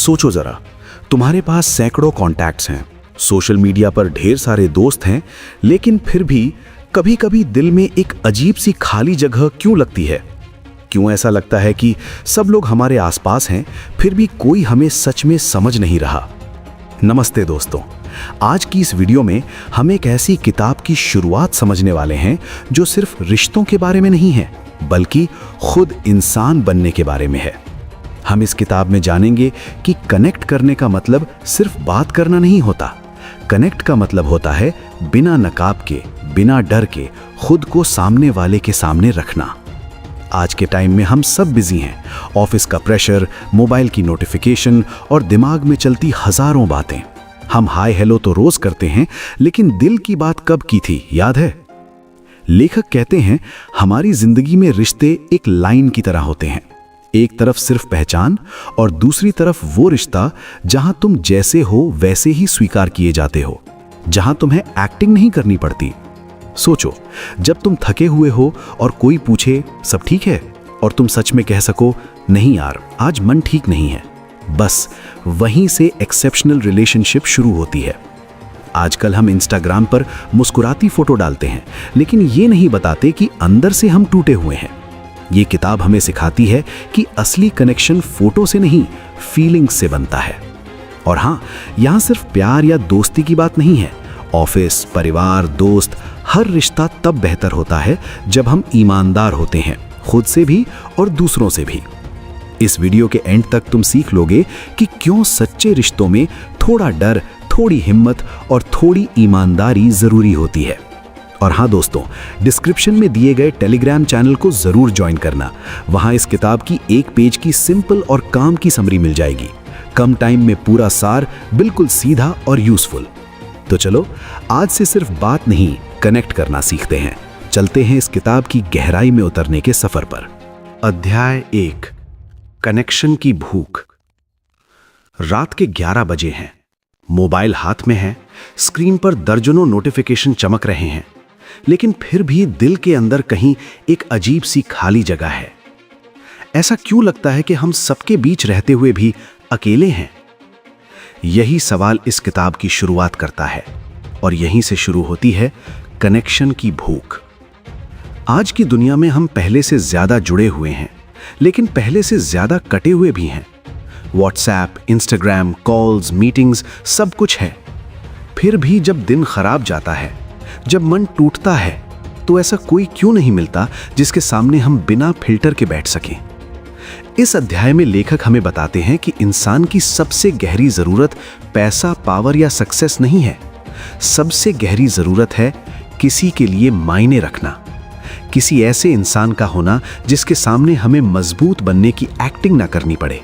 सोचो जरा, तुम्हारे पास सैकड़ों कॉन्टैक्ट्स हैं, सोशल मीडिया पर ढेर सारे दोस्त हैं, लेकिन फिर भी कभी कभी दिल में एक अजीब सी खाली जगह क्यों लगती है? क्यों ऐसा लगता है कि सब लोग हमारे आसपास हैं, फिर भी कोई हमें सच में समझ नहीं रहा? नमस्ते दोस्तों, आज की इस वीडियो में हम एक ऐसी किताब की शुरुआत समझने वाले हैं जो सिर्फ रिश्तों के बारे में नहीं है, बल्कि खुद इंसान बनने के बारे में है। हम इस किताब में जानेंगे कि कनेक्ट करने का मतलब सिर्फ बात करना नहीं होता। कनेक्ट का मतलब होता है बिना नकाब के, बिना डर के खुद को सामने वाले के सामने रखना। आज के टाइम में हम सब बिजी हैं, ऑफिस का प्रेशर, मोबाइल की नोटिफिकेशन और दिमाग में चलती हजारों बातें। हम हाय हेलो तो रोज करते हैं, लेकिन दिल की बात कब की थी, याद है? लेखक कहते हैं हमारी जिंदगी में रिश्ते एक लाइन की तरह होते हैं। एक तरफ सिर्फ पहचान और दूसरी तरफ वो रिश्ता जहां तुम जैसे हो वैसे ही स्वीकार किए जाते हो, जहां तुम्हें एक्टिंग नहीं करनी पड़ती। सोचो, जब तुम थके हुए हो और कोई पूछे सब ठीक है, और तुम सच में कह सको नहीं यार, आज मन ठीक नहीं है, बस वहीं से एक्सेप्शनल रिलेशनशिप शुरू होती है। आजकल हम इंस्टाग्राम पर मुस्कुराती फोटो डालते हैं, लेकिन ये नहीं बताते कि अंदर से हम टूटे हुए हैं। ये किताब हमें सिखाती है कि असली कनेक्शन फोटो से नहीं, फीलिंग्स से बनता है। और हाँ, यहाँ सिर्फ प्यार या दोस्ती की बात नहीं है। ऑफिस, परिवार, दोस्त, हर रिश्ता तब बेहतर होता है जब हम ईमानदार होते हैं, खुद से भी और दूसरों से भी। इस वीडियो के एंड तक तुम सीख लोगे कि क्यों सच्चे रिश्तों में थोड़ा डर, थोड़ी हिम्मत और थोड़ी ईमानदारी जरूरी होती है। और हाँ दोस्तों, डिस्क्रिप्शन में दिए गए टेलीग्राम चैनल को जरूर ज्वाइन करना। वहां इस किताब की एक पेज की सिंपल और काम की समरी मिल जाएगी। कम टाइम में पूरा सार, बिल्कुल सीधा और यूजफुल। तो चलो, आज से सिर्फ बात नहीं, कनेक्ट करना सीखते हैं। चलते हैं इस किताब की गहराई में उतरने के सफर पर। अध्याय 1, कनेक्शन की भूख। रात के 11 बजे हैं। मोबाइल हाथ में है, स्क्रीन पर दर्जनों नोटिफिकेशन चमक रहे हैं, लेकिन फिर भी दिल के अंदर कहीं एक अजीब सी खाली जगह है। ऐसा क्यों लगता है कि हम सबके बीच रहते हुए भी अकेले हैं? यही सवाल इस किताब की शुरुआत करता है, और यहीं से शुरू होती है कनेक्शन की भूख। आज की दुनिया में हम पहले से ज्यादा जुड़े हुए हैं, लेकिन पहले से ज्यादा कटे हुए भी हैं। व्हाट्सएप, इंस्टाग्राम, कॉल्स, मीटिंग्स, सब कुछ है। फिर भी जब दिन खराब जाता है, जब मन टूटता है, तो ऐसा कोई क्यों नहीं मिलता जिसके सामने हम बिना फिल्टर के बैठ सकें? इस अध्याय में लेखक हमें बताते हैं कि इंसान की सबसे गहरी जरूरत पैसा, पावर या सक्सेस नहीं है। सबसे गहरी जरूरत है किसी के लिए मायने रखना, किसी ऐसे इंसान का होना जिसके सामने हमें मजबूत बनने की एक्टिंग ना करनी पड़े।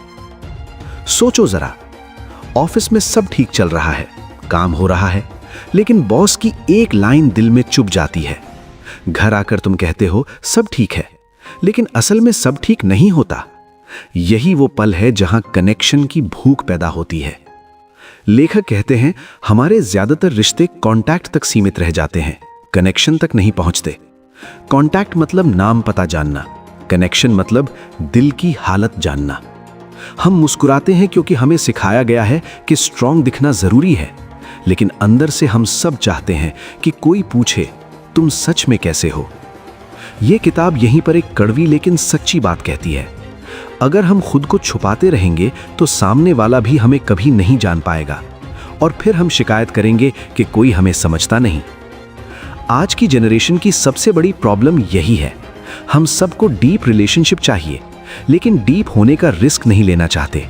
सोचो जरा, ऑफिस में सब ठीक चल रहा है, काम हो रहा है, लेकिन बॉस की एक लाइन दिल में चुभ जाती है। घर आकर तुम कहते हो सब ठीक है, लेकिन असल में सब ठीक नहीं होता। यही वो पल है जहां कनेक्शन की भूख पैदा होती है। लेखक कहते हैं हमारे ज्यादातर रिश्ते कॉन्टैक्ट तक सीमित रह जाते हैं, कनेक्शन तक नहीं पहुंचते। कॉन्टैक्ट मतलब नाम पता जानना, कनेक्शन मतलब दिल की हालत जानना। हम मुस्कुराते हैं क्योंकि हमें सिखाया गया है कि स्ट्रांग दिखना जरूरी है, लेकिन अंदर से हम सब चाहते हैं कि कोई पूछे तुम सच में कैसे हो। यह किताब यहीं पर एक कड़वी लेकिन सच्ची बात कहती है। अगर हम खुद को छुपाते रहेंगे तो सामने वाला भी हमें कभी नहीं जान पाएगा, और फिर हम शिकायत करेंगे कि कोई हमें समझता नहीं। आज की जनरेशन की सबसे बड़ी प्रॉब्लम यही है। हम सबको डीप रिलेशनशिप चाहिए, लेकिन डीप होने का रिस्क नहीं लेना चाहते।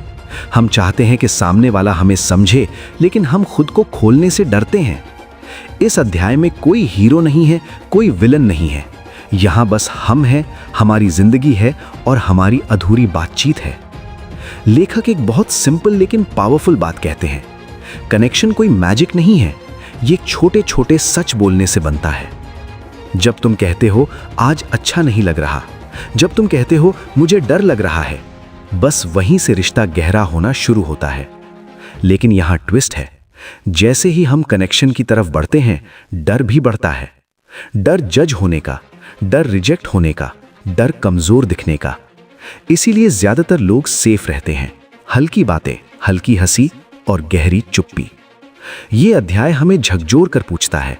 हम चाहते हैं कि सामने वाला हमें समझे, लेकिन हम खुद को खोलने से डरते हैं। इस अध्याय में कोई हीरो नहीं है, कोई विलन नहीं है। यहाँ बस हम हैं, हमारी जिंदगी है और हमारी अधूरी बातचीत है। लेखक एक बहुत सिंपल लेकिन पावरफुल बात कहते हैं। कनेक्शन कोई मैजिक नहीं है, ये छोटे छोटे सच बोलने से बनता है। जब तुम कहते हो आज अच्छा नहीं लग रहा, जब तुम कहते हो मुझे डर लग रहा है, बस वहीं से रिश्ता गहरा होना शुरू होता है। लेकिन यहां ट्विस्ट है, जैसे ही हम कनेक्शन की तरफ बढ़ते हैं, डर भी बढ़ता है। डर जज होने का, डर रिजेक्ट होने का, डर कमजोर दिखने का। इसीलिए ज्यादातर लोग सेफ रहते हैं, हल्की बातें, हल्की हंसी और गहरी चुप्पी। ये अध्याय हमें झकझोर कर पूछता है,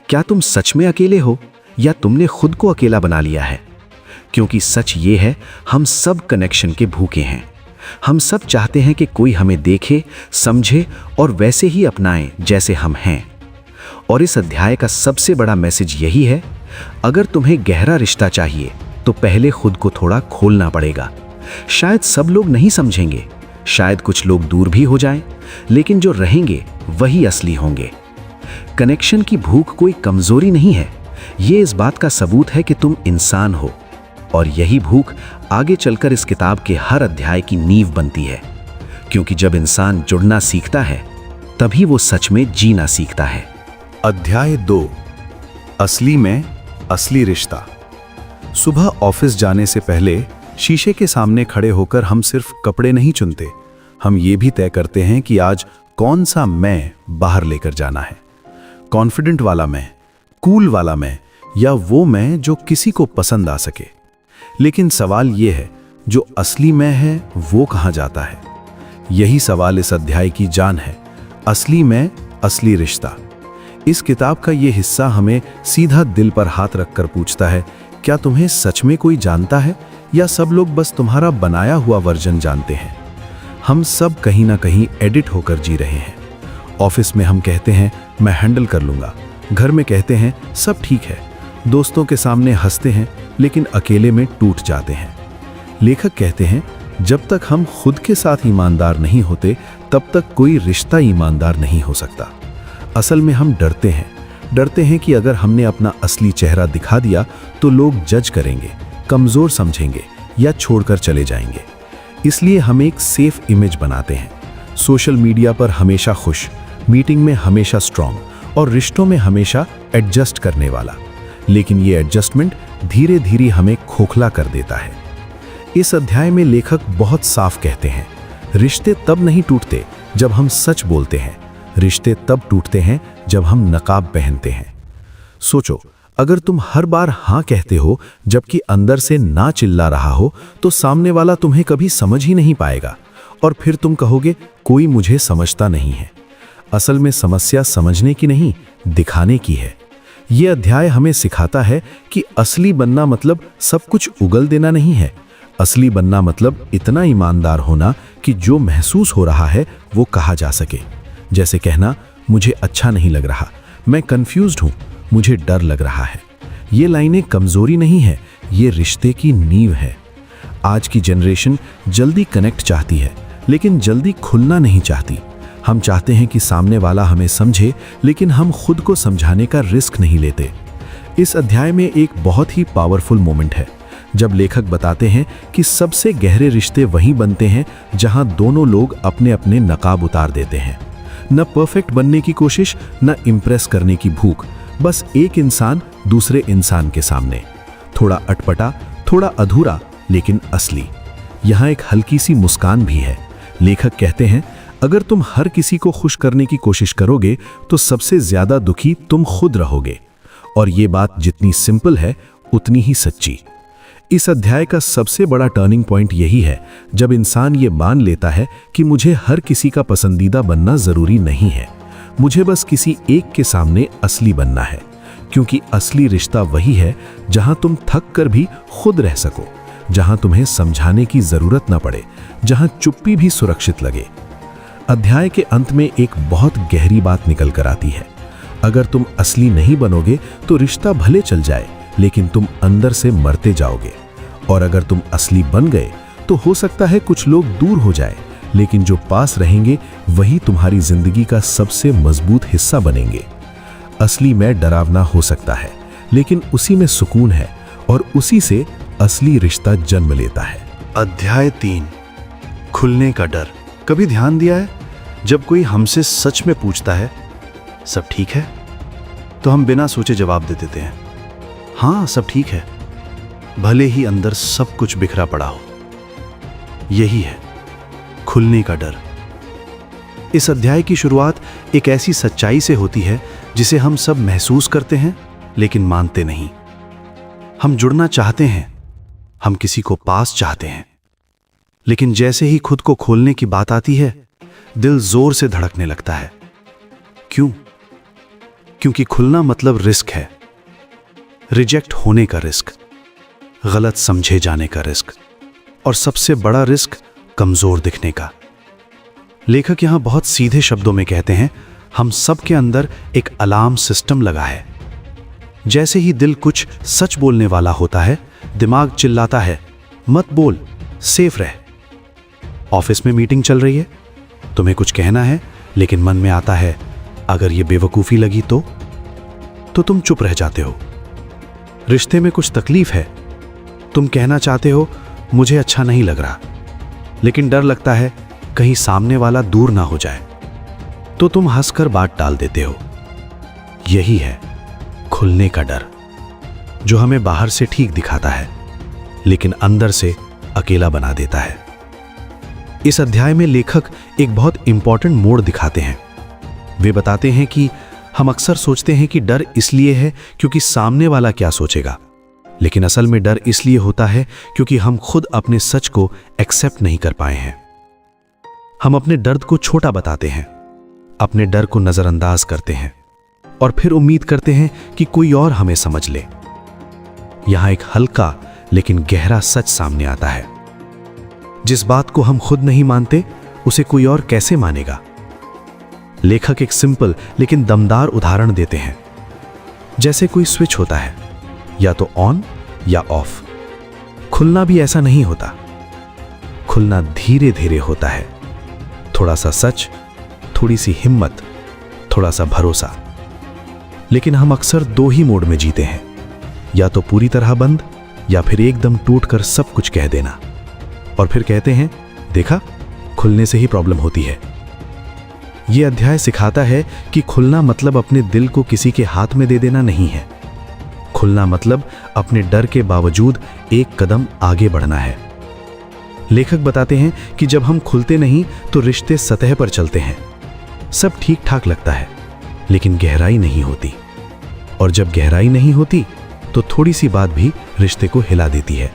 क्या तुम सच में अकेले हो या तुमने खुद को अकेला बना लिया है? क्योंकि सच ये है, हम सब कनेक्शन के भूखे हैं। हम सब चाहते हैं कि कोई हमें देखे, समझे और वैसे ही अपनाए जैसे हम हैं। और इस अध्याय का सबसे बड़ा मैसेज यही है, अगर तुम्हें गहरा रिश्ता चाहिए तो पहले खुद को थोड़ा खोलना पड़ेगा। शायद सब लोग नहीं समझेंगे, शायद कुछ लोग दूर भी हो जाएं, लेकिन जो रहेंगे वही असली होंगे। कनेक्शन की भूख कोई कमजोरी नहीं है, ये इस बात का सबूत है कि तुम इंसान हो। और यही भूख आगे चलकर इस किताब के हर अध्याय की नींव बनती है, क्योंकि जब इंसान जुड़ना सीखता है तभी वो सच में जीना सीखता है। अध्याय 2, असली में असली रिश्ता। सुबह ऑफिस जाने से पहले शीशे के सामने खड़े होकर हम सिर्फ कपड़े नहीं चुनते, हम ये भी तय करते हैं कि आज कौन सा मैं बाहर लेकर जाना है। कॉन्फिडेंट वाला मैं, कूल वाला मैं, या वो मैं जो किसी को पसंद आ सके। लेकिन सवाल ये है, जो असली मैं है वो कहाँ जाता है? यही सवाल इस अध्याय की जान है। असली मैं असली रिश्ता। इस किताब का ये हिस्सा हमें सीधा दिल पर हाथ रखकर पूछता है, क्या तुम्हें सच में कोई जानता है या सब लोग बस तुम्हारा बनाया हुआ वर्जन जानते हैं? हम सब कहीं ना कहीं एडिट होकर जी रहे हैं। ऑफिस में हम कहते हैं मैं हैंडल कर लूंगा, घर में कहते हैं सब ठीक है, दोस्तों के सामने हंसते हैं लेकिन अकेले में टूट जाते हैं। लेखक कहते हैं जब तक हम खुद के साथ ईमानदार नहीं होते तब तक कोई रिश्ता ईमानदार नहीं हो सकता। असल में हम डरते हैं कि अगर हमने अपना असली चेहरा दिखा दिया तो लोग जज करेंगे, कमजोर समझेंगे या छोड़कर चले जाएंगे। इसलिए हम एक सेफ इमेज बनाते हैं। सोशल मीडिया पर हमेशा खुश, मीटिंग में हमेशा स्ट्रांग और रिश्तों में हमेशा एडजस्ट करने वाला। लेकिन ये एडजस्टमेंट धीरे धीरे हमें खोखला कर देता है। इस अध्याय में लेखक बहुत साफ कहते हैं, रिश्ते तब नहीं टूटते जब हम सच बोलते हैं, रिश्ते तब टूटते हैं जब हम नकाब पहनते हैं। सोचो, अगर तुम हर बार हाँ कहते हो जबकि अंदर से ना चिल्ला रहा हो तो सामने वाला तुम्हें कभी समझ ही नहीं पाएगा और फिर तुम कहोगे कोई मुझे समझता नहीं है। असल में समस्या समझने की नहीं, दिखाने की है। यह अध्याय हमें सिखाता है कि असली बनना मतलब सब कुछ उगल देना नहीं है। असली बनना मतलब इतना ईमानदार होना कि जो महसूस हो रहा है वो कहा जा सके। जैसे कहना, मुझे अच्छा नहीं लग रहा, मैं कंफ्यूज्ड हूं, मुझे डर लग रहा है। ये लाइनें कमजोरी नहीं है, ये रिश्ते की नींव है। आज की जनरेशन जल्दी कनेक्ट चाहती है लेकिन जल्दी खुलना नहीं चाहती। हम चाहते हैं कि सामने वाला हमें समझे, लेकिन हम खुद को समझाने का रिस्क नहीं लेते। इस अध्याय में एक बहुत ही पावरफुल मोमेंट है जब लेखक बताते हैं कि सबसे गहरे रिश्ते वहीं बनते हैं जहां दोनों लोग अपने अपने नकाब उतार देते हैं। न परफेक्ट बनने की कोशिश, न इम्प्रेस करने की भूख, बस एक इंसान दूसरे इंसान के सामने, थोड़ा अटपटा, थोड़ा अधूरा, लेकिन असली। यहाँ एक हल्की सी मुस्कान भी है। लेखक कहते हैं, अगर तुम हर किसी को खुश करने की कोशिश करोगे तो सबसे ज्यादा दुखी तुम खुद रहोगे। और ये बात जितनी सिंपल है उतनी ही सच्ची। इस अध्याय का सबसे बड़ा टर्निंग पॉइंट यही है जब इंसान ये मान लेता है कि मुझे हर किसी का पसंदीदा बनना जरूरी नहीं है, मुझे बस किसी एक के सामने असली बनना है। क्योंकि असली रिश्ता वही है जहां तुम थक कर भी खुद रह सको, जहां तुम्हें समझाने की जरूरत ना पड़े, जहां चुप्पी भी सुरक्षित लगे। अध्याय के अंत में एक बहुत गहरी बात निकल कर आती है, अगर तुम असली नहीं बनोगे तो रिश्ता भले चल जाए लेकिन तुम अंदर से मरते जाओगे। और अगर तुम असली बन गए तो हो सकता है कुछ लोग दूर हो जाए, लेकिन जो पास रहेंगे वही तुम्हारी जिंदगी का सबसे मजबूत हिस्सा बनेंगे। असली मैं डरावना हो सकता है, लेकिन उसी में सुकून है और उसी से असली रिश्ता जन्म लेता है। अध्याय 3, खुलने का डर। कभी ध्यान दिया है, जब कोई हमसे सच में पूछता है सब ठीक है, तो हम बिना सोचे जवाब दे देते हैं, हाँ सब ठीक है, भले ही अंदर सब कुछ बिखरा पड़ा हो। यही है खुलने का डर। इस अध्याय की शुरुआत एक ऐसी सच्चाई से होती है जिसे हम सब महसूस करते हैं लेकिन मानते नहीं। हम जुड़ना चाहते हैं, हम किसी को पास चाहते हैं, लेकिन जैसे ही खुद को खोलने की बात आती है दिल जोर से धड़कने लगता है। क्यों? क्योंकि खुलना मतलब रिस्क है। रिजेक्ट होने का रिस्क, गलत समझे जाने का रिस्क, और सबसे बड़ा रिस्क कमजोर दिखने का। लेखक यहां बहुत सीधे शब्दों में कहते हैं, हम सब के अंदर एक अलार्म सिस्टम लगा है। जैसे ही दिल कुछ सच बोलने वाला होता है, दिमाग चिल्लाता है, मत बोल, सेफ रह। ऑफिस में मीटिंग चल रही है, तुम्हें कुछ कहना है, लेकिन मन में आता है, अगर ये बेवकूफ़ी लगी तो तुम चुप रह जाते हो। रिश्ते में कुछ तकलीफ है, तुम कहना चाहते हो, मुझे अच्छा नहीं लग रहा, लेकिन डर लगता है कहीं सामने वाला दूर ना हो जाए, तो तुम हंसकर बात टाल देते हो। यही है खुलने का डर, जो हमें बाहर से ठीक दिखाता है, लेकिन अंदर से अकेला बना देता है। इस अध्याय में लेखक एक बहुत इंपॉर्टेंट मोड़ दिखाते हैं। वे बताते हैं कि हम अक्सर सोचते हैं कि डर इसलिए है क्योंकि सामने वाला क्या सोचेगा, लेकिन असल में डर इसलिए होता है क्योंकि हम खुद अपने सच को एक्सेप्ट नहीं कर पाए हैं। हम अपने दर्द को छोटा बताते हैं, अपने डर को नजरअंदाज करते हैं, और फिर उम्मीद करते हैं कि कोई और हमें समझ ले। यहां एक हल्का लेकिन गहरा सच सामने आता है। जिस बात को हम खुद नहीं मानते, उसे कोई और कैसे मानेगा? लेखक एक सिंपल लेकिन दमदार उदाहरण देते हैं। जैसे कोई स्विच होता है, या तो ऑन या ऑफ। खुलना भी ऐसा नहीं होता। खुलना धीरे धीरे होता है। थोड़ा सा सच, थोड़ी सी हिम्मत, थोड़ा सा भरोसा। लेकिन हम अक्सर दो ही मोड में जीते हैं, या तो पूरी तरह बंद, या फिर एकदम टूटकर सब कुछ कह देना, और फिर कहते हैं, देखा, खुलने से ही प्रॉब्लम होती है। यह अध्याय सिखाता है कि खुलना मतलब अपने दिल को किसी के हाथ में दे देना नहीं है। खुलना मतलब अपने डर के बावजूद एक कदम आगे बढ़ना है। लेखक बताते हैं कि जब हम खुलते नहीं तो रिश्ते सतह पर चलते हैं। सब ठीक ठाक लगता है, लेकिन गहराई नहीं होती, और जब गहराई नहीं होती तो थोड़ी सी बात भी रिश्ते को हिला देती है।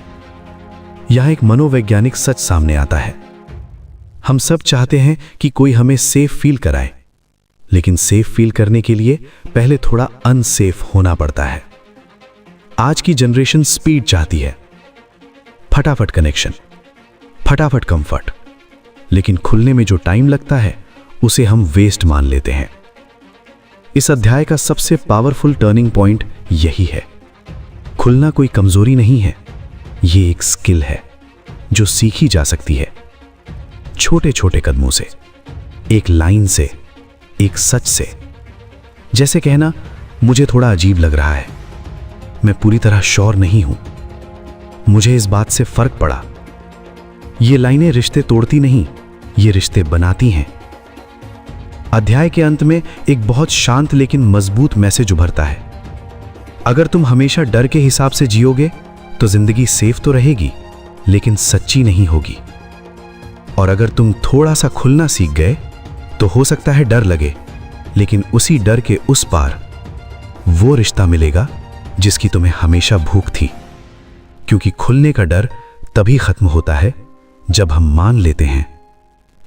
यहां एक मनोवैज्ञानिक सच सामने आता है। हम सब चाहते हैं कि कोई हमें सेफ फील कराए, लेकिन सेफ फील करने के लिए पहले थोड़ा अनसेफ होना पड़ता है। आज की जनरेशन स्पीड चाहती है, फटाफट कनेक्शन, फटाफट कंफर्ट, लेकिन खुलने में जो टाइम लगता है उसे हम वेस्ट मान लेते हैं। इस अध्याय का सबसे पावरफुल टर्निंग पॉइंट यही है। खुलना कोई कमजोरी नहीं है, ये एक स्किल है जो सीखी जा सकती है। छोटे छोटे कदमों से, एक लाइन से, एक सच से। जैसे कहना, मुझे थोड़ा अजीब लग रहा है, मैं पूरी तरह श्योर नहीं हूं, मुझे इस बात से फर्क पड़ा। ये लाइनें रिश्ते तोड़ती नहीं, ये रिश्ते बनाती हैं। अध्याय के अंत में एक बहुत शांत लेकिन मजबूत मैसेज उभरता है। अगर तुम हमेशा डर के हिसाब से जियोगे तो जिंदगी सेफ तो रहेगी, लेकिन सच्ची नहीं होगी। और अगर तुम थोड़ा सा खुलना सीख गए तो हो सकता है डर लगे, लेकिन उसी डर के उस पार वो रिश्ता मिलेगा जिसकी तुम्हें हमेशा भूख थी। क्योंकि खुलने का डर तभी खत्म होता है जब हम मान लेते हैं,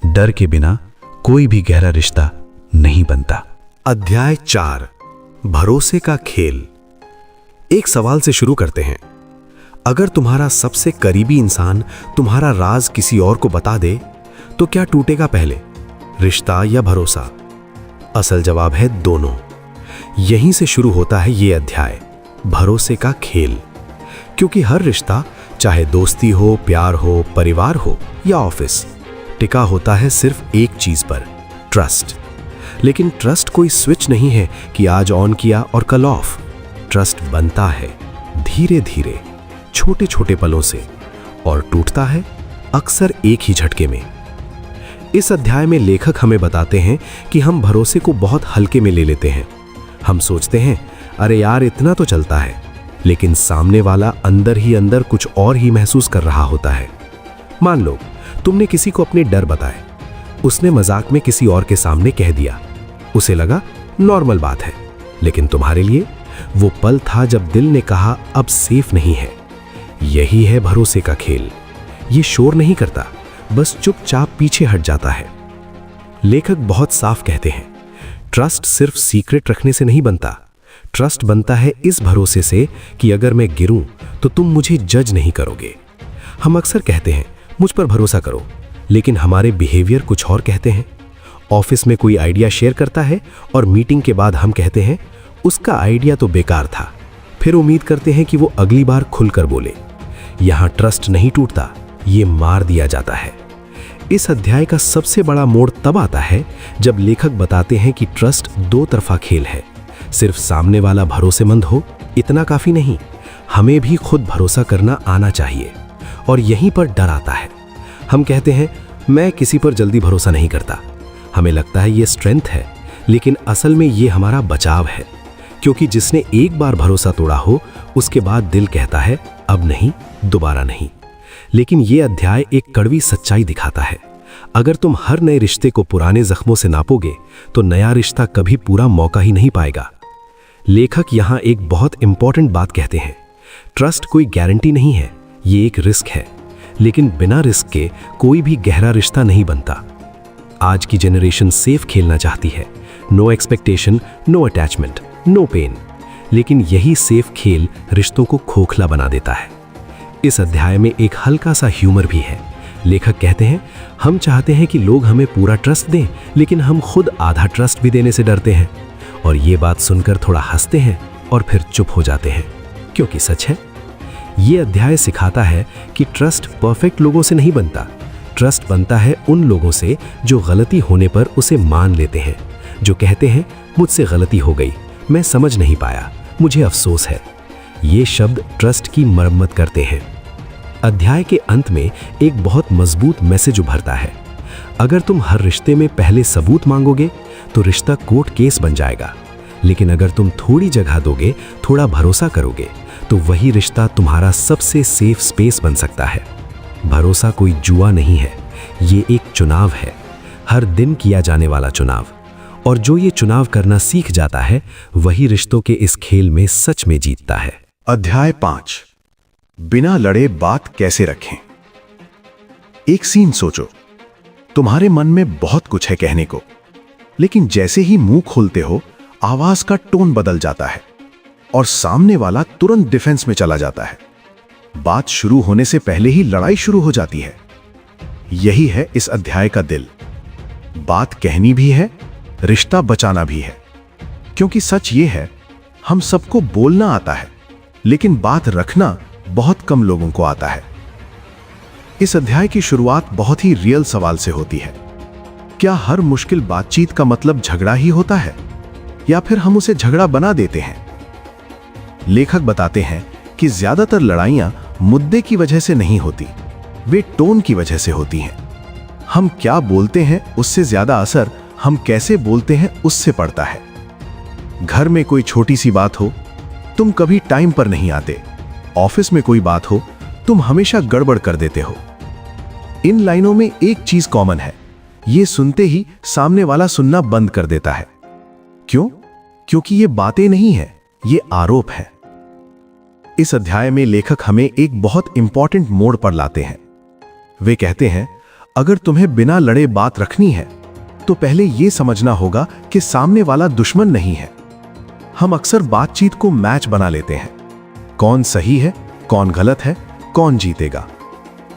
डर के बिना कोई भी गहरा रिश्ता नहीं बनता। अध्याय 4, भरोसे का खेल। एक सवाल से शुरू करते हैं। अगर तुम्हारा सबसे करीबी इंसान तुम्हारा राज किसी और को बता दे तो क्या टूटेगा पहले, रिश्ता या भरोसा? असल जवाब है दोनों। यहीं से शुरू होता है ये अध्याय, भरोसे का खेल। क्योंकि हर रिश्ता, चाहे दोस्ती हो, प्यार हो, परिवार हो या ऑफिस, टिका होता है सिर्फ एक चीज पर, ट्रस्ट। लेकिन ट्रस्ट कोई स्विच नहीं है कि आज ऑन किया और कल ऑफ। ट्रस्ट बनता है धीरे धीरे, छोटे छोटे पलों से, और टूटता है अक्सर एक ही झटके में। इस अध्याय में लेखक हमें बताते हैं कि हम भरोसे को बहुत हल्के में ले लेते हैं। हम सोचते हैं, अरे यार इतना तो चलता है, लेकिन सामने वाला अंदर ही अंदर कुछ और ही महसूस कर रहा होता है। मान लो तुमने किसी को अपने डर बताए, उसने मजाक में किसी और के सामने कह दिया, उसे लगा नॉर्मल बात है, लेकिन तुम्हारे लिए वो पल था जब दिल ने कहा अब सेफ नहीं है। यही है भरोसे का खेल। ये शोर नहीं करता, बस चुपचाप पीछे हट जाता है। लेखक बहुत साफ कहते हैं, ट्रस्ट सिर्फ सीक्रेट रखने से नहीं बनता। ट्रस्ट बनता है इस भरोसे से कि अगर मैं गिरूं तो तुम मुझे जज नहीं करोगे। हम अक्सर कहते हैं मुझ पर भरोसा करो, लेकिन हमारे बिहेवियर कुछ और कहते हैं। ऑफिस में कोई आइडिया शेयर करता है और मीटिंग के बाद हम कहते हैं उसका आइडिया तो बेकार था, फिर उम्मीद करते हैं कि वो अगली बार खुलकर बोले। यहाँ ट्रस्ट नहीं टूटता, ये मार दिया जाता है। इस अध्याय का सबसे बड़ा मोड़ तब आता है जब लेखक बताते हैं कि ट्रस्ट दो तरफा खेल है। सिर्फ सामने वाला भरोसेमंद हो इतना काफी नहीं, हमें भी खुद भरोसा करना आना चाहिए। और यहीं पर डर आता है। हम कहते हैं मैं किसी पर जल्दी भरोसा नहीं करता। हमें लगता है ये स्ट्रेंथ है, लेकिन असल में ये हमारा बचाव है, क्योंकि जिसने एक बार भरोसा तोड़ा हो उसके बाद दिल कहता है अब नहीं, दोबारा नहीं। लेकिन ये अध्याय एक कड़वी सच्चाई दिखाता है। अगर तुम हर नए रिश्ते को पुराने जख्मों से नापोगे तो नया रिश्ता कभी पूरा मौका ही नहीं पाएगा। लेखक यहाँ एक बहुत इंपॉर्टेंट बात कहते हैं, ट्रस्ट कोई गारंटी नहीं है, ये एक रिस्क है। लेकिन बिना रिस्क के कोई भी गहरा रिश्ता नहीं बनता। आज की जनरेशन सेफ खेलना चाहती है, no expectation, no attachment, no pain. लेकिन यही सेफ खेल रिश्तों को खोखला बना देता है। इस अध्याय में एक हल्का सा ह्यूमर भी है। लेखक कहते हैं हम चाहते हैं कि लोग हमें पूरा ट्रस्ट दें, लेकिन हम खुद आधा ट्रस्ट भी देने से डरते हैं। और ये बात सुनकर थोड़ा हंसते हैं और फिर चुप हो जाते हैं, क्योंकि सच है। ये अध्याय सिखाता है कि ट्रस्ट परफेक्ट लोगों से नहीं बनता। ट्रस्ट बनता है उन लोगों से जो गलती होने पर उसे मान लेते हैं, जो कहते हैं मुझसे गलती हो गई, मैं समझ नहीं पाया, मुझे अफसोस है। ये शब्द ट्रस्ट की मरम्मत करते हैं। अध्याय के अंत में एक बहुत मजबूत मैसेज उभरता है। अगर तुम हर रिश्ते में पहले सबूत मांगोगे तो रिश्ता कोर्ट केस बन जाएगा। लेकिन अगर तुम थोड़ी जगह दोगे, थोड़ा भरोसा करोगे, तो वही रिश्ता तुम्हारा सबसे सेफ स्पेस बन सकता है। भरोसा कोई जुआ नहीं है, ये एक चुनाव है, हर दिन किया जाने वाला चुनाव। और जो ये चुनाव करना सीख जाता है वही रिश्तों के इस खेल में सच में जीतता है। अध्याय 5, बिना लड़े बात कैसे रखें। एक सीन सोचो, तुम्हारे मन में बहुत कुछ है कहने को, लेकिन जैसे ही मुंह खोलते हो आवाज का टोन बदल जाता है और सामने वाला तुरंत डिफेंस में चला जाता है। बात शुरू होने से पहले ही लड़ाई शुरू हो जाती है। यही है इस अध्याय का दिल। बात कहनी भी है, रिश्ता बचाना भी है। क्योंकि सच ये है, हम सबको बोलना आता है, लेकिन बात रखना बहुत कम लोगों को आता है। इस अध्याय की शुरुआत बहुत ही रियल सवाल से होती है। क्या हर मुश्किल बातचीत का मतलब झगड़ा ही होता है, या फिर हम उसे झगड़ा बना देते हैं? लेखक बताते हैं कि ज्यादातर लड़ाइयां मुद्दे की वजह से नहीं होती, वे टोन की वजह से होती हैं। हम क्या बोलते हैं उससे ज्यादा असर हम कैसे बोलते हैं उससे पड़ता है। घर में कोई छोटी सी बात हो, तुम कभी टाइम पर नहीं आते। ऑफिस में कोई बात हो, तुम हमेशा गड़बड़ कर देते हो। इन लाइनों में एक चीज कॉमन है, ये सुनते ही सामने वाला सुनना बंद कर देता है। क्यों? क्योंकि ये बातें नहीं है, ये आरोप है। इस अध्याय में लेखक हमें एक बहुत इंपॉर्टेंट मोड़ पर लाते हैं। वे कहते हैं अगर तुम्हें बिना लड़े बात रखनी है तो पहले यह समझना होगा कि सामने वाला दुश्मन नहीं है। हम अक्सर बातचीत को मैच बना लेते हैं, कौन सही है, कौन गलत है, कौन जीतेगा,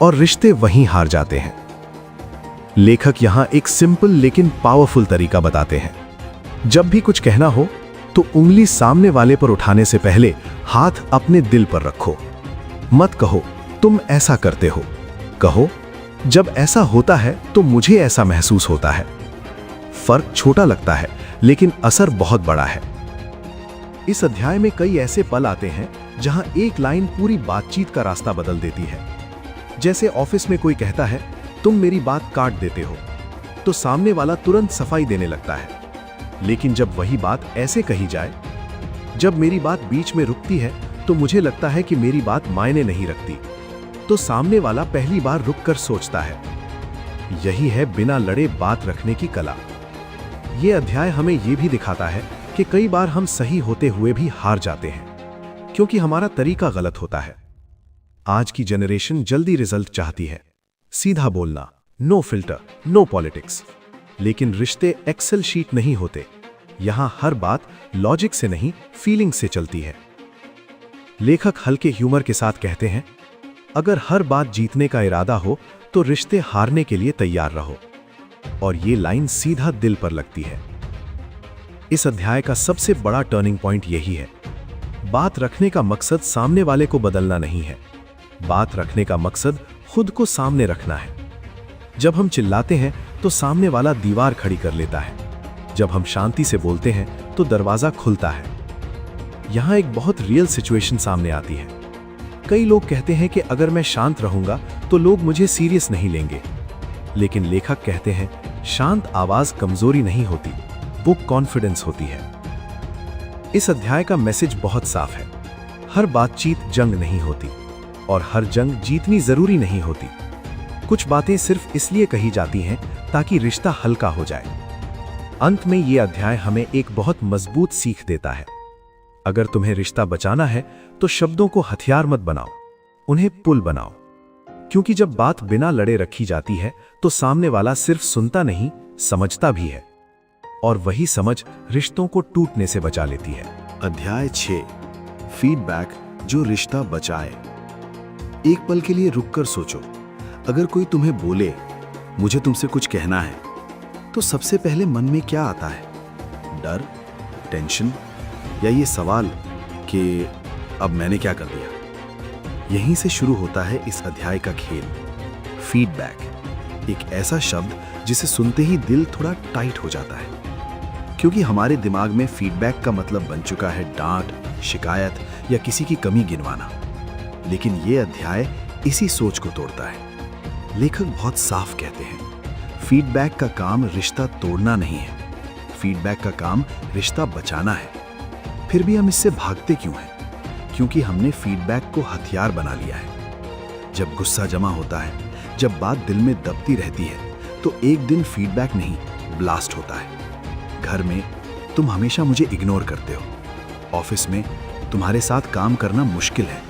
और रिश्ते वहीं हार जाते हैं। लेखक यहां एक सिंपल लेकिन पावरफुल तरीका बताते हैं। जब भी कुछ कहना हो तो उंगली सामने वाले पर उठाने से पहले हाथ अपने दिल पर रखो। मत कहो तुम ऐसा करते हो, कहो जब ऐसा होता है तो मुझे ऐसा महसूस होता है। फर्क छोटा लगता है लेकिन असर बहुत बड़ा है। इस अध्याय में कई ऐसे पल आते हैं जहां एक लाइन पूरी बातचीत का रास्ता बदल देती है। जैसे ऑफिस में कोई कहता है तुम मेरी बात काट देते हो, तो सामने वाला तुरंत सफाई देने लगता है। लेकिन जब वही बात ऐसे कही जाए, जब मेरी बात बीच में रुकती है तो मुझे लगता है कि मेरी बात मायने नहीं रखती, तो सामने वाला पहली बार रुककर सोचता है। यही है बिना लड़े बात रखने की कला। यह अध्याय हमें यह भी दिखाता है कि कई बार हम सही होते हुए भी हार जाते हैं, क्योंकि हमारा तरीका गलत होता है। आज की जनरेशन जल्दी रिजल्ट चाहती है, सीधा बोलना, नो फिल्टर, नो पॉलिटिक्स। लेकिन रिश्ते एक्सेल शीट नहीं होते। यहां हर बात लॉजिक से नहीं, फीलिंग से चलती है। लेखक हल्के ह्यूमर के साथ कहते हैं, अगर हर बात जीतने का इरादा हो तो रिश्ते हारने के लिए तैयार रहो। और ये लाइन सीधा दिल पर लगती है। इस अध्याय का सबसे बड़ा टर्निंग पॉइंट यही है। बात रखने का मकसद सामने वाले को बदलना नहीं है। बात रखने का मकसद खुद को सामने रखना है। जब हम चिल्लाते हैं तो सामने वाला दीवार खड़ी कर लेता है। जब हम शांति से बोलते हैं तो दरवाजा खुलता है। यहां एक बहुत रियल सिचुएशन सामने आती है। कई लोग कहते हैं कि अगर मैं शांत रहूंगा तो लोग मुझे सीरियस नहीं लेंगे। लेकिन लेखक कहते हैं, शांत आवाज कमजोरी नहीं होती, वो कॉन्फिडेंस होती है। इस अध्याय का मैसेज बहुत साफ है। हर बातचीत जंग नहीं होती और हर जंग जीतनी जरूरी नहीं होती। कुछ बातें सिर्फ इसलिए कही जाती हैं ताकि रिश्ता हल्का हो जाए। अंत में यह अध्याय हमें एक बहुत मजबूत सीख देता है। अगर तुम्हें रिश्ता बचाना है तो शब्दों को हथियार मत बनाओ, उन्हें पुल बनाओ। क्योंकि जब बात बिना लड़े रखी जाती है तो सामने वाला सिर्फ सुनता नहीं, समझता भी है। और वही समझ रिश्तों को टूटने से बचा लेती है। अध्याय 6, फीडबैक जो रिश्ता बचाए। एक पल के लिए रुककर सोचो, अगर कोई तुम्हें बोले, मुझे तुमसे कुछ कहना है, तो सबसे पहले मन में क्या आता है? डर, टेंशन या ये सवाल कि अब मैंने क्या कर दिया? यहीं से शुरू होता है इस अध्याय का खेल। फीडबैक, एक ऐसा शब्द जिसे सुनते ही दिल थोड़ा टाइट हो जाता है, क्योंकि हमारे दिमाग में फीडबैक का मतलब बन चुका है डांट, शिकायत या किसी की कमी गिनवाना। लेकिन ये अध्याय इसी सोच को तोड़ता है। लेखक बहुत साफ कहते हैं, फीडबैक का काम रिश्ता तोड़ना नहीं है, फीडबैक का काम रिश्ता बचाना है। फिर भी हम इससे भागते क्यों हैं? क्योंकि हमने फीडबैक को हथियार बना लिया है। जब गुस्सा जमा होता है, जब बात दिल में दबती रहती है, तो एक दिन फीडबैक नहीं, ब्लास्ट होता है। घर में तुम हमेशा मुझे इग्नोर करते हो, ऑफिस में तुम्हारे साथ काम करना मुश्किल है।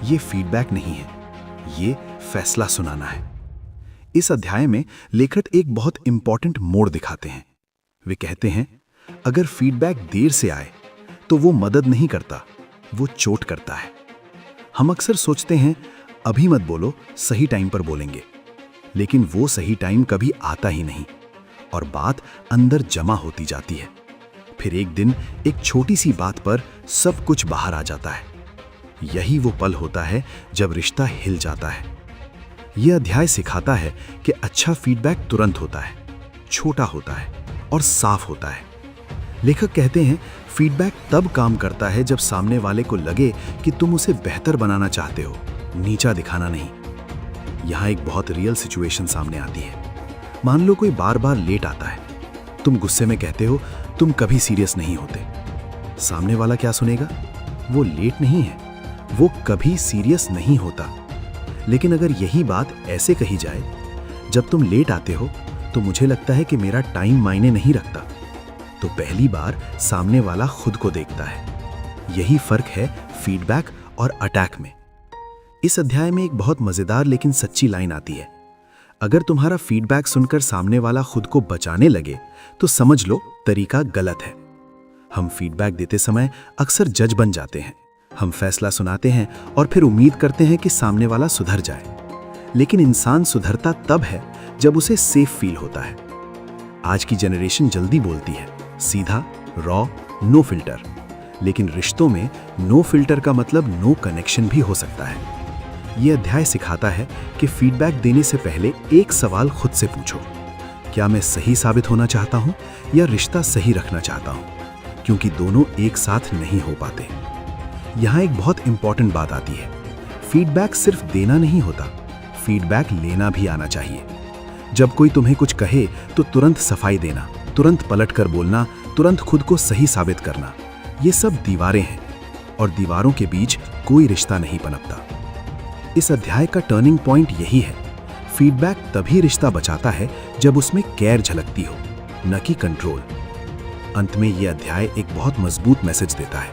ये फीडबैक नहीं है, ये फैसला सुनाना है। इस अध्याय में लेखक एक बहुत इंपॉर्टेंट मोड़ दिखाते हैं। वे कहते हैं, अगर फीडबैक देर से आए तो वो मदद नहीं करता, वो चोट करता है। हम अक्सर सोचते हैं, अभी मत बोलो, सही टाइम पर बोलेंगे। लेकिन वो सही टाइम कभी आता ही नहीं और बात अंदर जमा होती जाती है। फिर एक दिन एक छोटी सी बात पर सब कुछ बाहर आ जाता है। यही वो पल होता है जब रिश्ता हिल जाता है। यह अध्याय सिखाता है कि अच्छा फीडबैक तुरंत होता है, छोटा होता है और साफ होता है। लेखक कहते हैं, फीडबैक तब काम करता है जब सामने वाले को लगे कि तुम उसे बेहतर बनाना चाहते हो, नीचा दिखाना नहीं। यहां एक बहुत रियल सिचुएशन सामने आती है। मान लो कोई बार बार लेट आता है। तुम गुस्से में कहते हो, तुम कभी सीरियस नहीं होते। सामने वाला क्या सुनेगा? वो लेट नहीं है, वो कभी सीरियस नहीं होता। लेकिन अगर यही बात ऐसे कही जाए, जब तुम लेट आते हो तो मुझे लगता है कि मेरा टाइम मायने नहीं रखता, तो पहली बार सामने वाला खुद को देखता है। यही फर्क है फीडबैक और अटैक में। इस अध्याय में एक बहुत मजेदार लेकिन सच्ची लाइन आती है। अगर तुम्हारा फीडबैक सुनकर सामने वाला खुद को बचाने लगे तो समझ लो तरीका गलत है। हम फीडबैक देते समय अक्सर जज बन जाते हैं। हम फैसला सुनाते हैं और फिर उम्मीद करते हैं कि सामने वाला सुधर जाए। लेकिन इंसान सुधरता तब है जब उसे सेफ फील होता है। आज की जनरेशन जल्दी बोलती है, सीधा, रॉ, नो फिल्टर। लेकिन रिश्तों में नो फिल्टर का मतलब नो कनेक्शन भी हो सकता है। यह अध्याय सिखाता है कि फीडबैक देने से पहले एक सवाल खुद से पूछो, क्या मैं सही साबित होना चाहता हूं या रिश्ता सही रखना चाहता हूं? क्योंकि दोनों एक साथ नहीं हो पाते। यहां एक बहुत इंपॉर्टेंट बात आती है, फीडबैक सिर्फ देना नहीं होता, फीडबैक लेना भी आना चाहिए। जब कोई तुम्हें कुछ कहे तो तुरंत सफाई देना, तुरंत पलट कर बोलना, तुरंत खुद को सही साबित करना, ये सब दीवारें हैं और दीवारों के बीच कोई रिश्ता नहीं पनपता। इस अध्याय का टर्निंग पॉइंट यही है, फीडबैक तभी रिश्ता बचाता है जब उसमें केयर झलकती हो, न कि कंट्रोल। अंत में यह अध्याय एक बहुत मजबूत मैसेज देता है,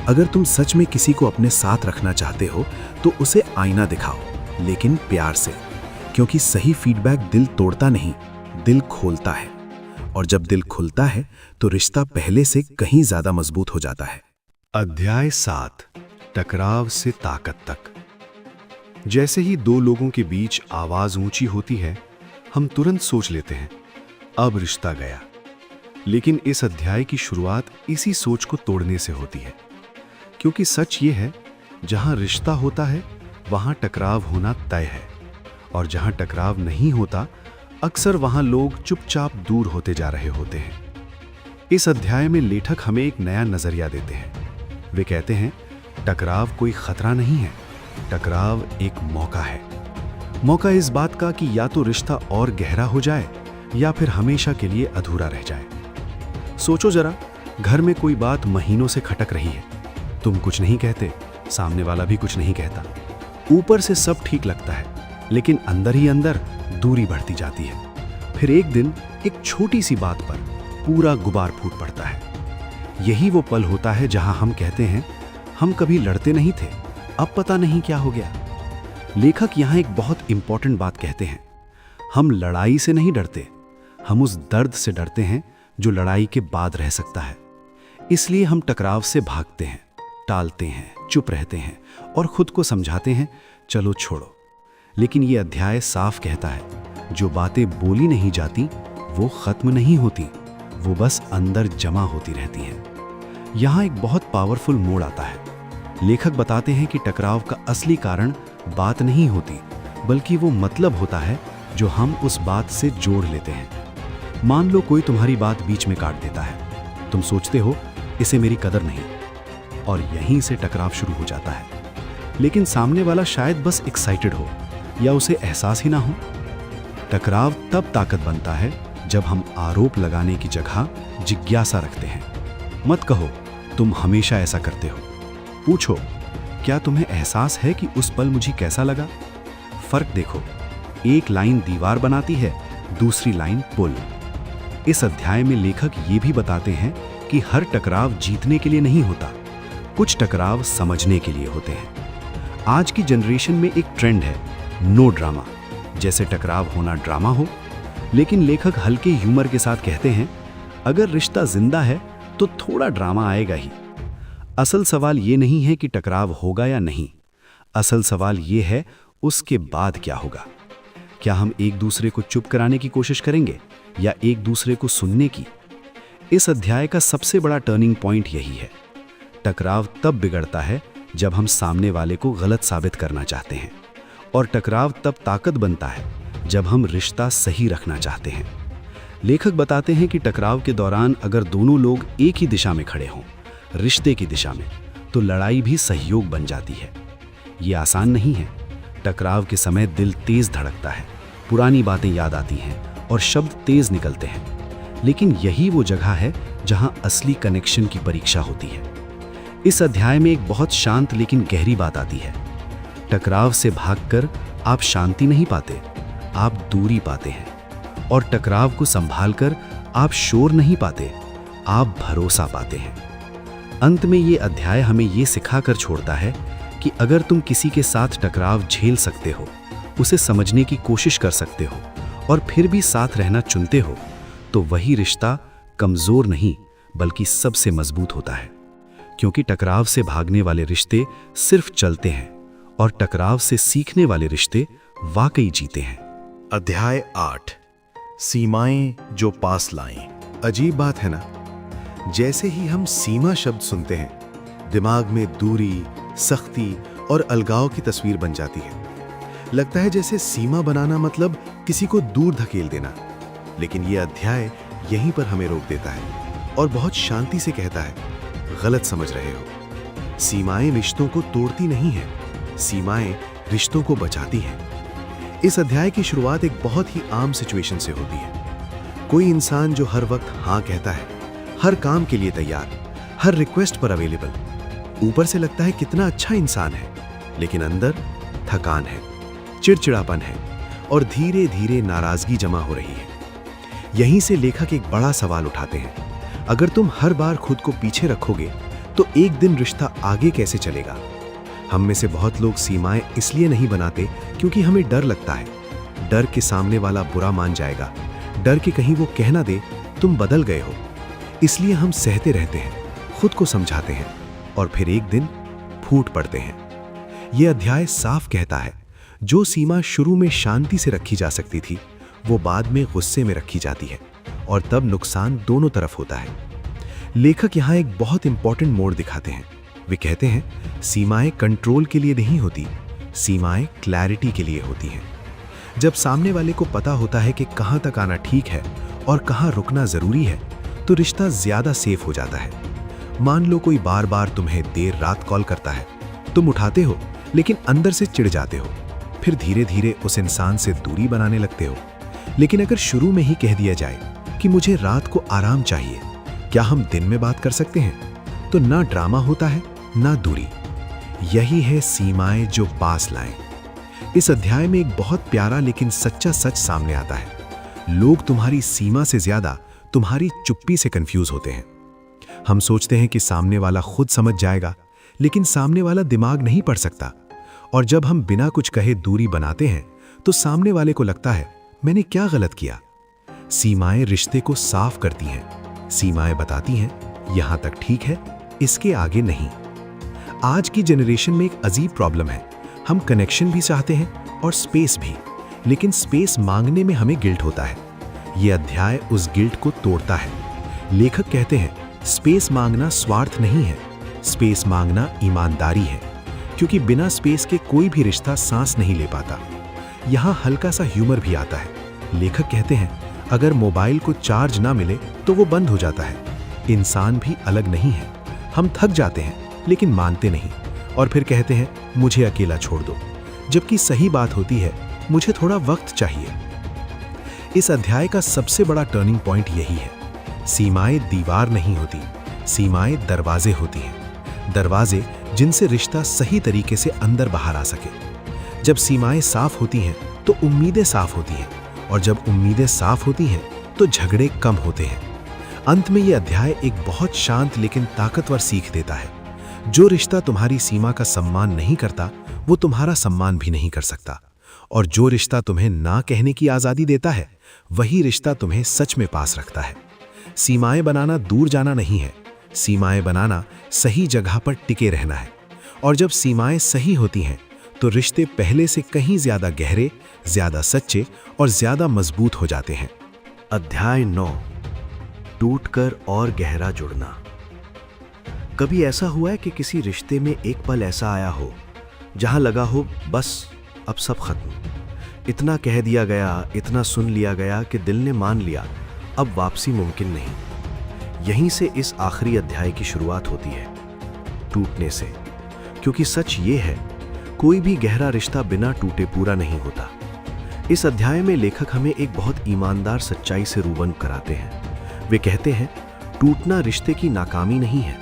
अगर तुम सच में किसी को अपने साथ रखना चाहते हो तो उसे आईना दिखाओ, लेकिन प्यार से, क्योंकि सही फीडबैक दिल तोड़ता नहीं, दिल खोलता है। और जब दिल खुलता है तो रिश्ता पहले से कहीं ज्यादा मजबूत हो जाता है। अध्याय 7, टकराव से ताकत तक। जैसे ही दो लोगों के बीच आवाज ऊंची होती है, हम तुरंत सोच लेते हैं अब रिश्ता गया। लेकिन इस अध्याय की शुरुआत इसी सोच को तोड़ने से होती है, क्योंकि सच ये है, जहां रिश्ता होता है वहां टकराव होना तय है, और जहां टकराव नहीं होता अक्सर वहां लोग चुपचाप दूर होते जा रहे होते हैं। इस अध्याय में लेखक हमें एक नया नजरिया देते हैं। वे कहते हैं टकराव कोई खतरा नहीं है, टकराव एक मौका है। मौका इस बात का कि या तो रिश्ता और गहरा हो जाए या फिर हमेशा के लिए अधूरा रह जाए। सोचो जरा, घर में कोई बात महीनों से खटक रही है, तुम कुछ नहीं कहते, सामने वाला भी कुछ नहीं कहता, ऊपर से सब ठीक लगता है लेकिन अंदर ही अंदर दूरी बढ़ती जाती है। फिर एक दिन एक छोटी सी बात पर पूरा गुबार फूट पड़ता है। यही वो पल होता है जहां हम कहते हैं हम कभी लड़ते नहीं थे, अब पता नहीं क्या हो गया। लेखक यहां एक बहुत इंपॉर्टेंट बात कहते हैं, हम लड़ाई से नहीं डरते, हम उस दर्द से डरते हैं जो लड़ाई के बाद रह सकता है। इसलिए हम टकराव से भागते हैं, टालते हैं, चुप रहते हैं और खुद को समझाते हैं चलो छोड़ो। लेकिन ये अध्याय साफ कहता है, जो बातें बोली नहीं जाती वो खत्म नहीं होती, वो बस अंदर जमा होती रहती हैं। यहाँ एक बहुत पावरफुल मोड़ आता है। लेखक बताते हैं कि टकराव का असली कारण बात नहीं होती, बल्कि वो मतलब होता है जो हम उस बात से जोड़ लेते हैं। मान लो कोई तुम्हारी बात बीच में काट देता है, तुम सोचते हो इसे मेरी कदर नहीं, और यहीं से टकराव शुरू हो जाता है। लेकिन सामने वाला शायद बस एक्साइटेड हो या उसे एहसास ही ना हो। टकराव तब ताकत बनता है जब हम आरोप लगाने की जगह जिज्ञासा रखते हैं। मत कहो तुम हमेशा ऐसा करते हो, पूछो क्या तुम्हें एहसास है कि उस पल मुझे कैसा लगा। फर्क देखो, एक लाइन दीवार बनाती है, दूसरी लाइन पुल। इस अध्याय में लेखक ये भी बताते हैं कि हर टकराव जीतने के लिए नहीं होता, कुछ टकराव समझने के लिए होते हैं। आज की जनरेशन में एक ट्रेंड है नो ड्रामा, जैसे टकराव होना ड्रामा हो। लेकिन लेखक हल्के ह्यूमर के साथ कहते हैं अगर रिश्ता जिंदा है तो थोड़ा ड्रामा आएगा ही। असल सवाल ये नहीं है कि टकराव होगा या नहीं, असल सवाल ये है उसके बाद क्या होगा। क्या हम एक दूसरे को चुप कराने की कोशिश करेंगे या एक दूसरे को सुनने की। इस अध्याय का सबसे बड़ा टर्निंग पॉइंट यही है। टकराव तब बिगड़ता है जब हम सामने वाले को गलत साबित करना चाहते हैं, और टकराव तब ताकत बनता है जब हम रिश्ता सही रखना चाहते हैं। लेखक बताते हैं कि टकराव के दौरान अगर दोनों लोग एक ही दिशा में खड़े हों, रिश्ते की दिशा में, तो लड़ाई भी सहयोग बन जाती है। ये आसान नहीं है। टकराव के समय दिल तेज धड़कता है, पुरानी बातें याद आती हैं और शब्द तेज निकलते हैं। लेकिन यही वो जगह है जहां असली कनेक्शन की परीक्षा होती है। इस अध्याय में एक बहुत शांत लेकिन गहरी बात आती है। टकराव से भागकर आप शांति नहीं पाते, आप दूरी पाते हैं, और टकराव को संभालकर आप शोर नहीं पाते, आप भरोसा पाते हैं। अंत में ये अध्याय हमें ये सिखाकर छोड़ता है कि अगर तुम किसी के साथ टकराव झेल सकते हो, उसे समझने की कोशिश कर सकते हो और फिर भी साथ रहना चुनते हो, तो वही रिश्ता कमजोर नहीं बल्कि सबसे मजबूत होता है। क्योंकि टकराव से भागने वाले रिश्ते सिर्फ चलते हैं और टकराव से सीखने वाले रिश्ते वाकई जीते हैं। अध्याय 8, सीमाएं जो पास लाएं। अजीब बात है ना, जैसे ही हम सीमा शब्द सुनते हैं, दिमाग में दूरी, सख्ती और अलगाव की तस्वीर बन जाती है। लगता है जैसे सीमा बनाना मतलब किसी को दूर धकेल देना। लेकिन यह अध्याय यहीं पर हमें रोक देता है और बहुत शांति से कहता है, गलत समझ रहे हो। सीमाएं रिश्तों को तोड़ती नहीं है, सीमाएं रिश्तों को बचाती हैं। इस अध्याय की शुरुआत एक बहुत ही आम सिचुएशन से होती है। कोई इंसान जो हर वक्त हाँ कहता है, हर काम के लिए तैयार, हर रिक्वेस्ट पर अवेलेबल। ऊपर से लगता है कितना अच्छा इंसान है, लेकिन अंदर थकान है, चिड़चिड़ापन है और धीरे धीरे नाराजगी जमा हो रही है। यहीं से लेखक एक बड़ा सवाल उठाते हैं, अगर तुम हर बार खुद को पीछे रखोगे तो एक दिन रिश्ता आगे कैसे चलेगा। हम में से बहुत लोग सीमाएं इसलिए नहीं बनाते क्योंकि हमें डर लगता है। डर के सामने वाला बुरा मान जाएगा, डर कि कहीं वो कह ना दे तुम बदल गए हो। इसलिए हम सहते रहते हैं, खुद को समझाते हैं और फिर एक दिन फूट पड़ते हैं। यह अध्याय साफ कहता है, जो सीमा शुरू में शांति से रखी जा सकती थी वो बाद में गुस्से में रखी जाती है और तब नुकसान दोनों तरफ होता है। लेखक यहाँ एक बहुत इंपॉर्टेंट मोड़ दिखाते हैं। वे कहते हैं, सीमाएं कंट्रोल के लिए नहीं होती, सीमाएं क्लैरिटी के लिए होती हैं। जब सामने वाले को पता होता है कि कहाँ तक आना ठीक है और कहाँ रुकना जरूरी है तो रिश्ता ज्यादा सेफ हो जाता है। मान लो कोई बार बार तुम्हें देर रात कॉल करता है, तुम उठाते हो लेकिन अंदर से चिढ़ जाते हो, फिर धीरे धीरे उस इंसान से दूरी बनाने लगते हो। लेकिन अगर शुरू में ही कह दिया जाए कि मुझे रात को आराम चाहिए, क्या हम दिन में बात कर सकते हैं, तो ना ड्रामा होता है ना दूरी। यही है सीमाएं जो पास लाएं। इस अध्याय में एक बहुत प्यारा लेकिन सच्चा सच सामने आता है। लोग तुम्हारी सीमा से ज्यादा तुम्हारी चुप्पी से कंफ्यूज होते हैं। हम सोचते हैं कि सामने वाला खुद समझ जाएगा, लेकिन सामने वाला दिमाग नहीं पढ़ सकता। और जब हम बिना कुछ कहे दूरी बनाते हैं तो सामने वाले को लगता है मैंने क्या गलत किया। सीमाएं रिश्ते को साफ करती हैं। सीमाएं बताती हैं यहां तक ठीक है, इसके आगे नहीं। आज की जनरेशन में एक अजीब प्रॉब्लम है, हम कनेक्शन भी चाहते हैं और स्पेस भी, लेकिन स्पेस मांगने में हमें गिल्ट होता है। यह अध्याय उस गिल्ट को तोड़ता है। लेखक कहते हैं, स्पेस मांगना स्वार्थ नहीं है, स्पेस मांगना ईमानदारी है, क्योंकि बिना स्पेस के कोई भी रिश्ता सांस नहीं ले पाता। यहाँ हल्का सा ह्यूमर भी आता है। लेखक कहते हैं, अगर मोबाइल को चार्ज ना मिले तो वो बंद हो जाता है। इंसान भी अलग नहीं है, हम थक जाते हैं लेकिन मानते नहीं और फिर कहते हैं मुझे अकेला छोड़ दो, जबकि सही बात होती है मुझे थोड़ा वक्त चाहिए। इस अध्याय का सबसे बड़ा टर्निंग पॉइंट यही है। सीमाएं दीवार नहीं होती, सीमाएं दरवाजे होती हैं। दरवाजे जिनसे रिश्ता सही तरीके से अंदर बाहर आ सके। जब सीमाएं साफ होती हैं तो उम्मीदें साफ होती हैं, और जब उम्मीदें साफ होती हैं तो झगड़े कम होते हैं। अंत में यह अध्याय एक बहुत शांत लेकिन ताकतवर सीख देता है। जो रिश्ता तुम्हारी सीमा का सम्मान नहीं करता वो तुम्हारा सम्मान भी नहीं कर सकता, और जो रिश्ता तुम्हें ना कहने की आज़ादी देता है वही रिश्ता तुम्हें सच में पास रखता है। सीमाएं बनाना दूर जाना नहीं है, सीमाएं बनाना सही जगह पर टिके रहना है। और जब सीमाएं सही होती हैं तो रिश्ते पहले से कहीं ज्यादा गहरे, ज्यादा सच्चे और ज्यादा मजबूत हो जाते हैं। अध्याय 9, टूटकर और गहरा जुड़ना। कभी ऐसा हुआ है कि किसी रिश्ते में एक पल ऐसा आया हो जहां लगा हो बस अब सब खत्म, इतना कह दिया गया, इतना सुन लिया गया कि दिल ने मान लिया अब वापसी मुमकिन नहीं। यहीं से इस आखिरी अध्याय की शुरुआत होती है, टूटने से। क्योंकि सच ये है, कोई भी गहरा रिश्ता बिना टूटे पूरा नहीं होता। इस अध्याय में लेखक हमें एक बहुत ईमानदार सच्चाई से रूबरू कराते हैं। वे कहते हैं, टूटना रिश्ते की नाकामी नहीं है,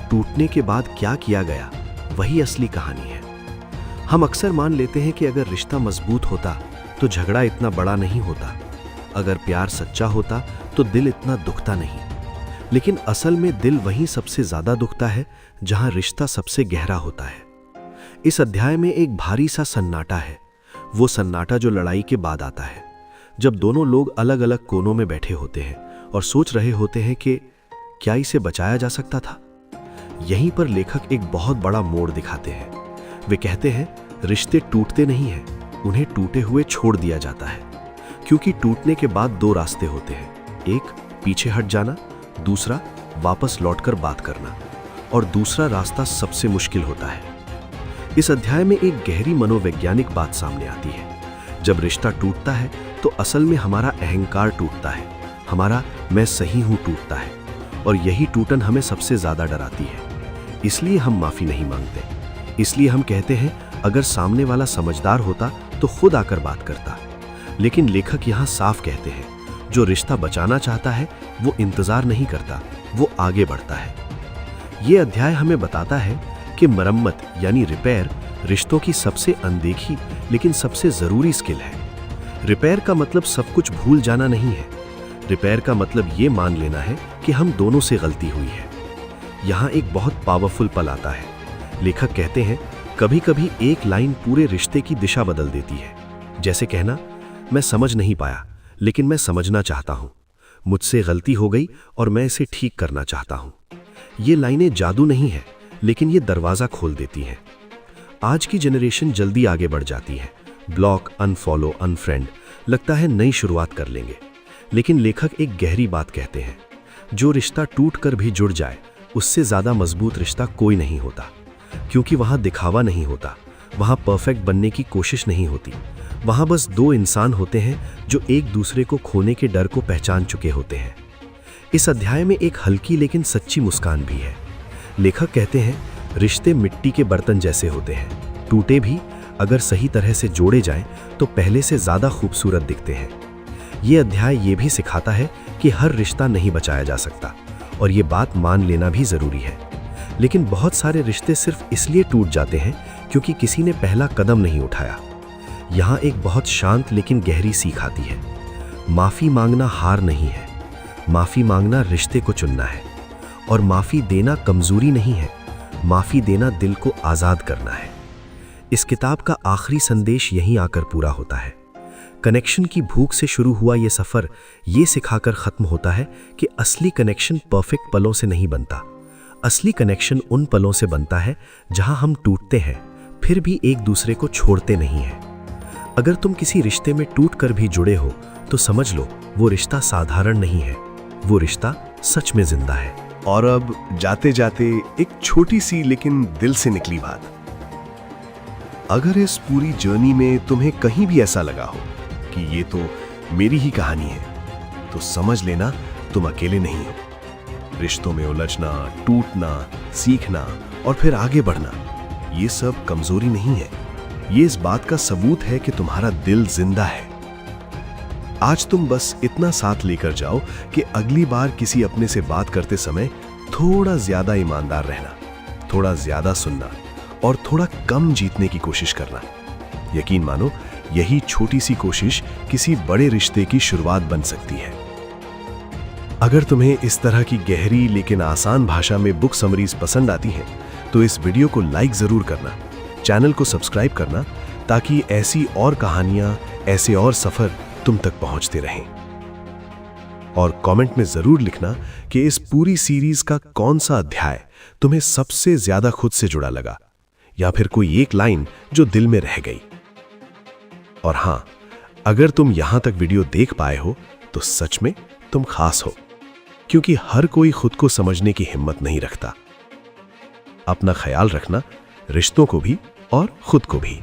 टूटने के बाद क्या किया गया वही असली कहानी है। हम अक्सर मान लेते हैं कि अगर रिश्ता मजबूत होता तो झगड़ा इतना बड़ा नहीं होता, अगर प्यार सच्चा होता तो दिल इतना दुखता नहीं। लेकिन असल में दिल वहीं सबसे ज्यादा दुखता है जहां रिश्ता सबसे गहरा होता है। इस अध्याय में एक भारी सा सन्नाटा है, वो सन्नाटा जो लड़ाई के बाद आता है, जब दोनों लोग अलग अलग कोनों में बैठे होते हैं और सोच रहे होते हैं कि क्या इसे बचाया जा सकता था। यहीं पर लेखक एक बहुत बड़ा मोड़ दिखाते हैं। वे कहते हैं, रिश्ते टूटते नहीं हैं, उन्हें टूटे हुए छोड़ दिया जाता है। क्योंकि टूटने के बाद दो रास्ते होते हैं, एक पीछे हट जाना, दूसरा वापस लौटकर बात करना, और दूसरा रास्ता सबसे मुश्किल होता है। इस अध्याय में एक गहरी मनोवैज्ञानिक बात सामने आती है। जब रिश्ता टूटता है तो असल में हमारा अहंकार टूटता है, हमारा मैं सही हूं टूटता है, और यही टूटन हमें सबसे ज्यादा डराती है। इसलिए हम माफी नहीं मांगते, इसलिए हम कहते हैं अगर सामने वाला समझदार होता तो खुद आकर बात करता। लेकिन लेखक यहाँ साफ कहते हैं, जो रिश्ता बचाना चाहता है वो इंतजार नहीं करता, वो आगे बढ़ता है। ये अध्याय हमें बताता है कि मरम्मत यानी रिपेयर रिश्तों की सबसे अनदेखी लेकिन सबसे जरूरी स्किल है। रिपेयर का मतलब सब कुछ भूल जाना नहीं है, रिपेयर का मतलब ये मान लेना है कि हम दोनों से गलती हुई है। यहाँ एक बहुत पावरफुल पल आता है। लेखक कहते हैं, कभी कभी एक लाइन पूरे रिश्ते की दिशा बदल देती है। जैसे कहना, मैं समझ नहीं पाया लेकिन मैं समझना चाहता हूं। मुझसे गलती हो गई और मैं इसे ठीक करना चाहता हूं। ये लाइनें जादू नहीं है, लेकिन ये दरवाज़ा खोल देती हैं। आज की जनरेशन जल्दी आगे बढ़ जाती है। ब्लॉक, अनफॉलो, अनफ्रेंड, लगता है नई शुरुआत कर लेंगे। लेकिन लेखक एक गहरी बात कहते हैं, जो रिश्ता टूट कर भी जुड़ जाए उससे ज़्यादा मजबूत रिश्ता कोई नहीं होता। क्योंकि वहाँ दिखावा नहीं होता, वहाँ परफेक्ट बनने की कोशिश नहीं होती, वहाँ बस दो इंसान होते हैं जो एक दूसरे को खोने के डर को पहचान चुके होते हैं। इस अध्याय में एक हल्की लेकिन सच्ची मुस्कान भी है। लेखक कहते हैं, रिश्ते मिट्टी के बर्तन जैसे होते हैं, टूटे भी अगर सही तरह से जोड़े जाएं तो पहले से ज़्यादा खूबसूरत दिखते हैं। ये अध्याय ये भी सिखाता है कि हर रिश्ता नहीं बचाया जा सकता, और ये बात मान लेना भी ज़रूरी है। लेकिन बहुत सारे रिश्ते सिर्फ इसलिए टूट जाते हैं क्योंकि किसी ने पहला कदम नहीं उठाया। यहाँ एक बहुत शांत लेकिन गहरी सीख आती है। माफ़ी मांगना हार नहीं है, माफ़ी मांगना रिश्ते को चुनना है। और माफ़ी देना कमज़ोरी नहीं है, माफ़ी देना दिल को आज़ाद करना है। इस किताब का आखिरी संदेश यहीं आकर पूरा होता है। कनेक्शन की भूख से शुरू हुआ ये सफ़र ये सिखाकर ख़त्म होता है कि असली कनेक्शन परफेक्ट पलों से नहीं बनता। असली कनेक्शन उन पलों से बनता है जहां हम टूटते हैं फिर भी एक दूसरे को छोड़ते नहीं हैं। अगर तुम किसी रिश्ते में टूट कर भी जुड़े हो तो समझ लो वो रिश्ता साधारण नहीं है, वो रिश्ता सच में जिंदा है। और अब जाते जाते एक छोटी सी लेकिन दिल से निकली बात। अगर इस पूरी जर्नी में तुम्हें कहीं भी ऐसा लगा हो कि ये तो मेरी ही कहानी है, तो समझ लेना तुम अकेले नहीं हो। रिश्तों में उलझना, टूटना, सीखना और फिर आगे बढ़ना, ये सब कमजोरी नहीं है, ये इस बात का सबूत है कि तुम्हारा दिल जिंदा है। आज तुम बस इतना साथ लेकर जाओ कि अगली बार किसी अपने से बात करते समय थोड़ा ज्यादा ईमानदार रहना, थोड़ा ज्यादा सुनना और थोड़ा कम जीतने की कोशिश करना। यकीन मानो, यही छोटी सी कोशिश किसी बड़े रिश्ते की शुरुआत बन सकती है। अगर तुम्हें इस तरह की गहरी लेकिन आसान भाषा में बुक समरीज पसंद आती हैं, तो इस वीडियो को लाइक जरूर करना, चैनल को सब्सक्राइब करना, ताकि ऐसी और कहानियां, ऐसे और सफर तुम तक पहुंचते रहें। और कमेंट में जरूर लिखना कि इस पूरी सीरीज का कौन सा अध्याय तुम्हें सबसे ज्यादा खुद से जुड़ा लगा, या फिर कोई एक लाइन जो दिल में रह गई। और हां, अगर तुम यहां तक वीडियो देख पाए हो तो सच में तुम खास हो, क्योंकि हर कोई खुद को समझने की हिम्मत नहीं रखता। अपना ख्याल रखना, रिश्तों को भी और खुद को भी।